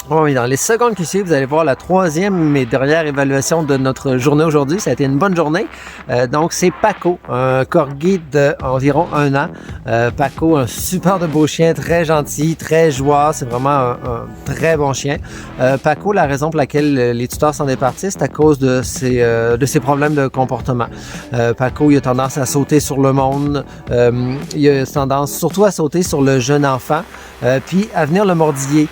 Oui, dans les secondes qui suivent, vous allez voir la troisième et dernière évaluation de notre journée aujourd'hui. Ça a été une bonne journée. Donc, c'est Paco, un corgi d'environ 1 an. Paco, un super de beau chien, très gentil, très joueur. C'est vraiment un très bon chien. Paco, la raison pour laquelle les tuteurs s'en départissent, c'est à cause de ses problèmes de comportement. Paco, il a tendance à sauter sur le monde. Il a tendance surtout à sauter sur le jeune enfant, puis à venir le mordiller.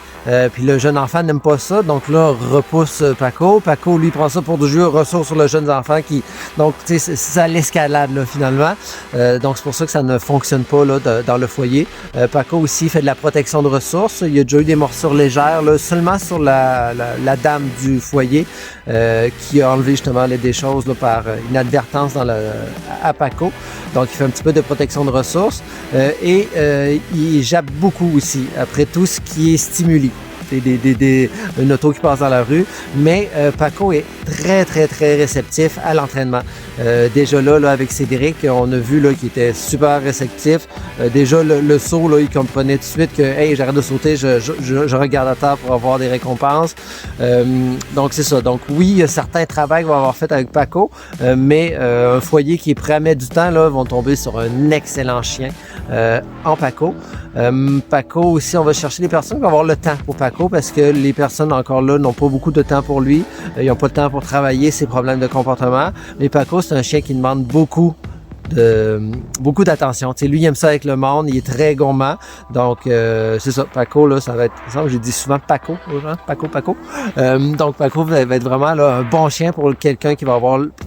Puis le jeune enfant n'aime pas ça, donc là, repousse Paco. Paco, lui, prend ça pour du jeu, ressort sur le jeune enfant qui... Donc, tu sais, c'est ça l'escalade, là, finalement. Donc, c'est pour ça que ça ne fonctionne pas, là, dans le foyer. Paco aussi fait de la protection de ressources. Il y a déjà eu des morsures légères, là, seulement sur la dame du foyer, qui a enlevé, justement, des choses, là, par inadvertance à Paco. Donc, il fait un petit peu de protection de ressources. Et il jappe beaucoup aussi, après tout ce qui est stimuli. Une auto qui passe dans la rue. Mais Paco est très, très, très réceptif à l'entraînement. Déjà là, avec Cédric, on a vu là, qu'il était super réceptif. Déjà, le saut, là, il comprenait tout de suite que hey, j'arrête de sauter, je regarde à terre pour avoir des récompenses. Donc, c'est ça. Donc, oui, il y a certains travaux qu'on va avoir fait avec Paco, mais un foyer qui est prêt à mettre du temps, là, vont tomber sur un excellent chien en Paco. Paco aussi, on va chercher des personnes qui vont avoir le temps pour Paco parce que les personnes encore là n'ont pas beaucoup de temps pour lui. Ils n'ont pas le temps pour travailler ses problèmes de comportement. Mais Paco, c'est un chien qui demande beaucoup d'attention. Tu sais, lui, il aime ça avec le monde, il est très gourmand. Donc, c'est ça, Paco, là, ça va être, ça, je dis souvent Paco aux gens, Paco. Donc, Paco va être vraiment là, un bon chien pour quelqu'un qui va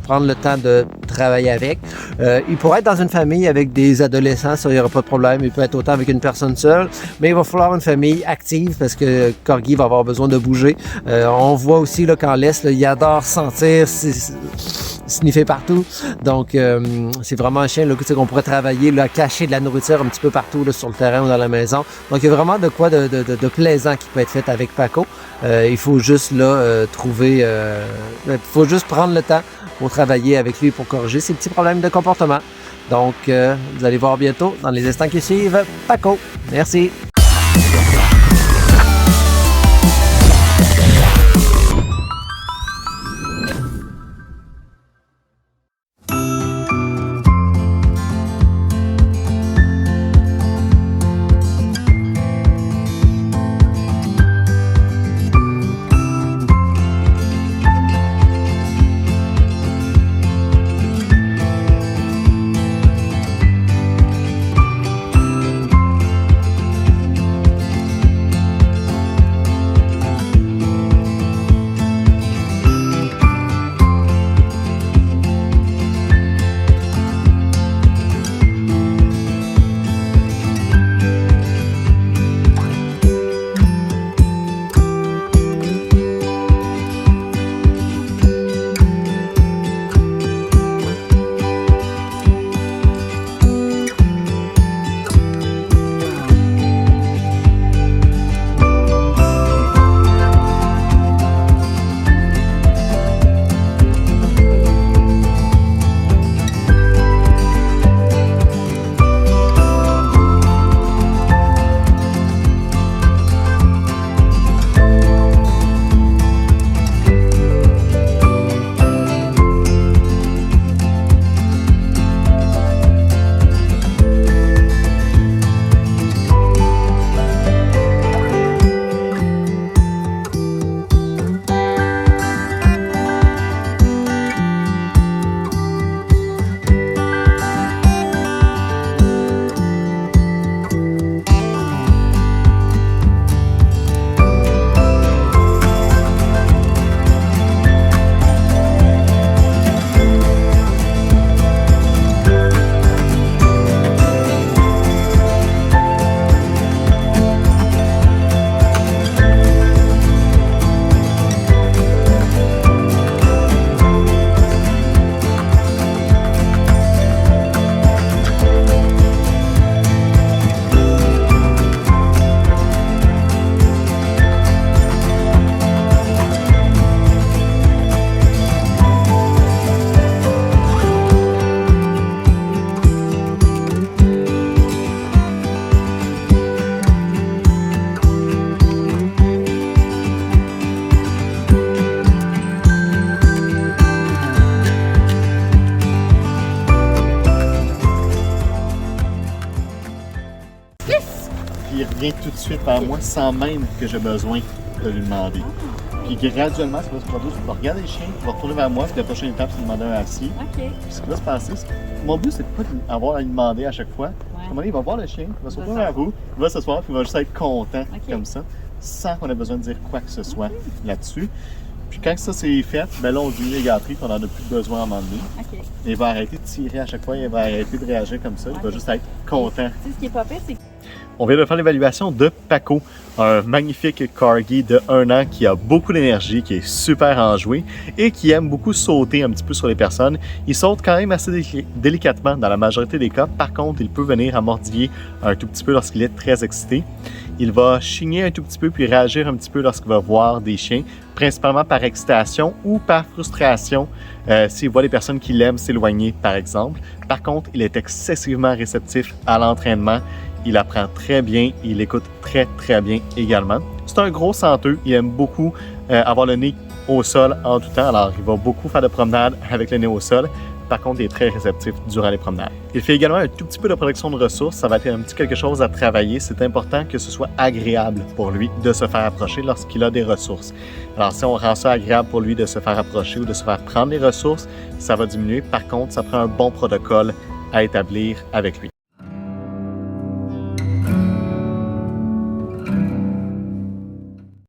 prendre le temps de travailler avec. Il pourrait être dans une famille avec des adolescents, ça, il n'y aura pas de problème. Il peut être autant avec une personne seule, mais il va falloir une famille active parce que Corgi va avoir besoin de bouger. On voit aussi là, qu'en laisse, là, il adore sentir, sniffer partout. Donc, c'est vraiment un chien là, qu'on pourrait travailler, là, cacher de la nourriture un petit peu partout là, sur le terrain ou dans la maison. Donc, il y a vraiment de quoi de plaisant qui peut être fait avec Paco. Il faut juste là trouver... il faut juste prendre le temps pour travailler avec lui pour corriger ses petits problèmes de comportement. Donc, vous allez voir bientôt, dans les instants qui suivent, Paco. Merci. suite vers moi sans même que j'ai besoin de lui demander. Puis graduellement, ce qui va se produire, c'est qu'il va regarder le chien, il va retourner vers moi, puis la prochaine étape, c'est de demander un assis. Puis ce qui va se passer, mon but, c'est pas d'avoir à lui demander à chaque fois. À un moment donné, il va voir le chien, il va se retourner vers vous, il va s'asseoir, puis il va juste être content comme ça, sans qu'on ait besoin de dire quoi que ce soit là-dessus. Puis quand ça c'est fait, ben là, on diminue les gâteries, puis on n'en a plus besoin à un moment donné. Il va arrêter de tirer à chaque fois, il va arrêter de réagir comme ça, il va juste être content. Tu sais, ce qui est pas pire, c'est que On vient de faire l'évaluation de Paco, un magnifique corgi de 1 an qui a beaucoup d'énergie, qui est super enjoué et qui aime beaucoup sauter un petit peu sur les personnes. Il saute quand même assez délicatement dans la majorité des cas. Par contre, il peut venir à mordiller un tout petit peu lorsqu'il est très excité. Il va chigner un tout petit peu puis réagir un petit peu lorsqu'il va voir des chiens, principalement par excitation ou par frustration, s'il voit les personnes qu'il aime s'éloigner, par exemple. Par contre, il est excessivement réceptif à l'entraînement. Il apprend très bien, il écoute très bien également. C'est un gros senteux, il aime beaucoup avoir le nez au sol en tout temps, alors il va beaucoup faire de promenades avec le nez au sol. Par contre, il est très réceptif durant les promenades. Il fait également un tout petit peu de protection de ressources, ça va être un petit quelque chose à travailler. C'est important que ce soit agréable pour lui de se faire approcher lorsqu'il a des ressources. Alors si on rend ça agréable pour lui de se faire approcher ou de se faire prendre les ressources, ça va diminuer. Par contre, ça prend un bon protocole à établir avec lui.